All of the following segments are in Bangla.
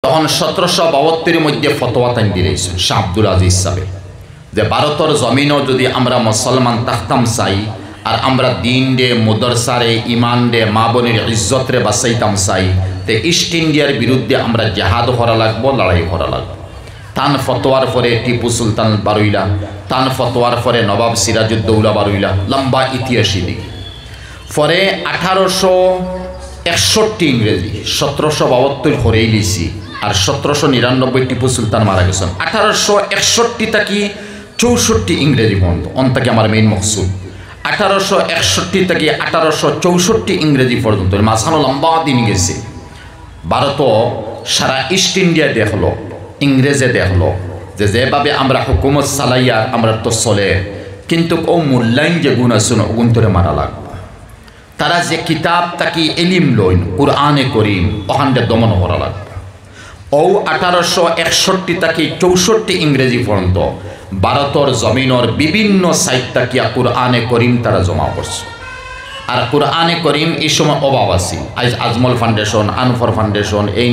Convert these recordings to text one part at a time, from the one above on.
তখন 1772 মধ্যে ফতোয়া তাই দিয়েছেন শাহ আব্দুল আজিজ সাহেব যে ভারতের জমিনও যদি আমরা মুসলমান থাকতাম চাই আর আমরা দিন রে মুদরসারে ইমান রে মা বোনের ইজ্জত রে বাঁচাইতাম চাই তে ইস্ট ইন্ডিয়ার বিরুদ্ধে আমরা জেহাদ করা লাগবো, লড়াই করা লাগবো। তান ফতোয়ার পরে টিপু সুলতান বারুইলা, তান ফতোয়ার পরে নবাব সিরাজউদ্দৌলা বারুইলা, লম্বা ইতিহাসী দিক। পরে 1861 ইংরেজি 1772 করেই লিছি আর 1799 টিপু সুলতান মারা গেছেন। 1861 থেকে 64 ইংরেজি পর্যন্ত অন্তাকে আমার মেইন মকসুদ। 1861 থেকে 1864 ইংরেজি পর্যন্ত মাঝখানে লম্বা দিন গেছে। ভারত সারা ইস্ট ইন্ডিয়া দেখলো, ইংরেজে দেখলো যে যেভাবে আমরা হুকুমত চালাইয়া আমরা তো চলে, কিন্তু ও মূল্যায়ন যে গুণ আছে ওগুণ তোরে মারা লাগবে। তারা যে কিতাব তাকে এলিম লইন কুরআনে করিম ওখানটা দমন করা লাগবে। ও 1861 থেকে 64 ইংরেজি পর্যন্ত ভারতের জমিনের বিভিন্ন সাইট তাকিয়া কুরআনে করিম তারা জমা করছে। আর কুরআনে করিম এই সময় অভাব আছে। আজ আজমল ফাউন্ডেশন, আনফর ফাউন্ডেশন এই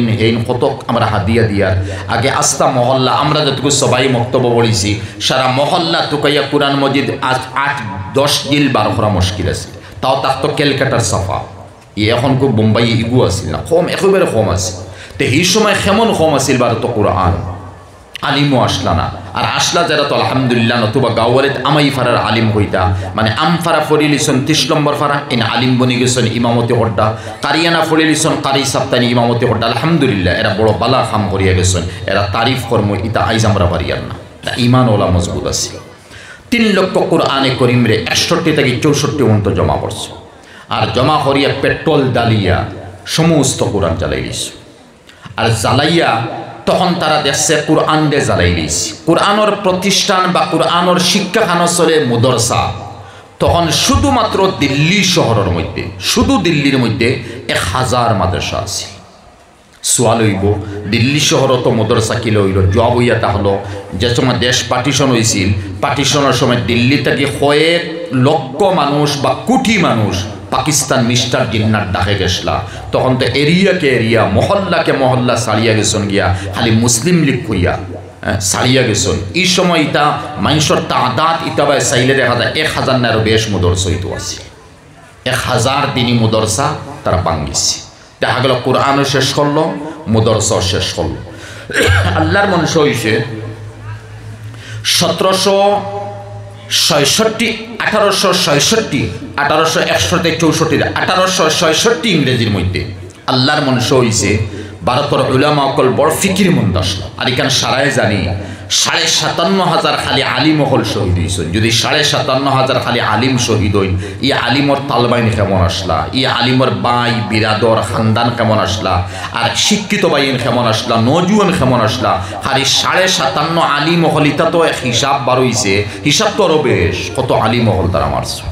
কত আমরা হাদিয়া দিয়ার আগে আস্তা মহল্লা আমরা যতটুকু সবাই বক্তব্য পড়েছি সারা মহল্লা তুকাইয়া কুরআন মজিদ আজ 8-10 জিল বার করা মুশকিল আছে। তাও তার তো ক্যালকাটার সাফা এখন খুব বোম্বাই ইগু আসিল না, কম একেবারে কম আছে। তো এই সময় কেমন কম আসিল ভারত কুরআন আলিমও আসলা না। আর আসলা যারা তো আলহামদুলিল্লাহ নতুবা গাওয়ারে আমাই ফারার আলিম হইতা মানে আমফারা ফরিলিছন 30 নম্বর ফারা এনে আলিম বনি গেছেন ইমামতি হড্ডা, কারিয়ানা ফরিলিছন কারি সাপ্তানি ইমামতি হড্ডা। আলহামদুলিল্লাহ এরা বড় বালা খাম করিয়া গেছেন, এরা তারিফ কর্ম ইতা আইজ আমরা পারিয়ার না। ইমান ওলা মজবুত আছে। 3 লক্ষ কুরআনে করিম রে 61 থেকে 64 পর্যন্ত জমা করছে। আর জমা করিয়া পেট্রোল ডালিয়া সমস্ত কোরআন জ্বালাই দিছে। আর জ্বালাইয়া তখন তারা দেখছে কুরআন দে জ্বালাই দিছে। কুরআনের প্রতিষ্ঠান বা কুরআনের শিক্ষাখানা চলে মুদরসা। তখন শুধুমাত্র দিল্লি শহরের মধ্যে, শুধু দিল্লির মধ্যে 1000 মাদ্রাসা আছে। সোয়াল হইব দিল্লি শহর তো মদরসা কিলো হইল জব হইয়া তাহলো যে সময় দেশ পার্টিশন হয়েছিল, পার্টিশনের সময় দিল্লি থেকে কয়েক লক্ষ মানুষ বা কোটি মানুষ পাকিস্তান মিস্টার জিন্নার ডাকে গেছলা। তখন তো এরিয়াকে এরিয়া মহল্লাকে মহল্লা সারিয়া গেছেন গিয়া খালি মুসলিম লীগ কইয়া সারিয়া গেছেন। এই সময় ইটা মানুষের তাদাত ইতাবায় চাইলে দেখা যায় 1000 নারও বেশ মদরসা হইতো আছে। 1000 দিনই মদরসা তারা ভাঙ্গিছে। দেখা গেল কোরআনও শেষ করলো, মুদরসাও শেষ করলো। আল্লাহর মনুষ্য হয়েছে 1766 1866 1861 থেকে 64 1866 ইংরেজির মধ্যে আল্লাহর মনুষ্য হয়েছে ভারতের উলামা অকল বড় ফিকির মন্দ আসলো। আর এখানে সারাই জানি 57,500 খালি আলিম হল শহীদ হয়েছেন। যদি 57,500 খালি আলিম শহীদ হইন, ই আলিমর তালবাইন কেমন আসলা, ই আলিমর বাই বিরাদর খানদান কেমন আসলা, আর শিক্ষিত বাইন কেমন আসলা, নজুয়ান কেমন আসলা। খালি 57,500 আলিম হল ইটা তো এক হিসাব বার হইছে, হিসাব তো আরো বেশ কত আলিম হল তারা মারছে।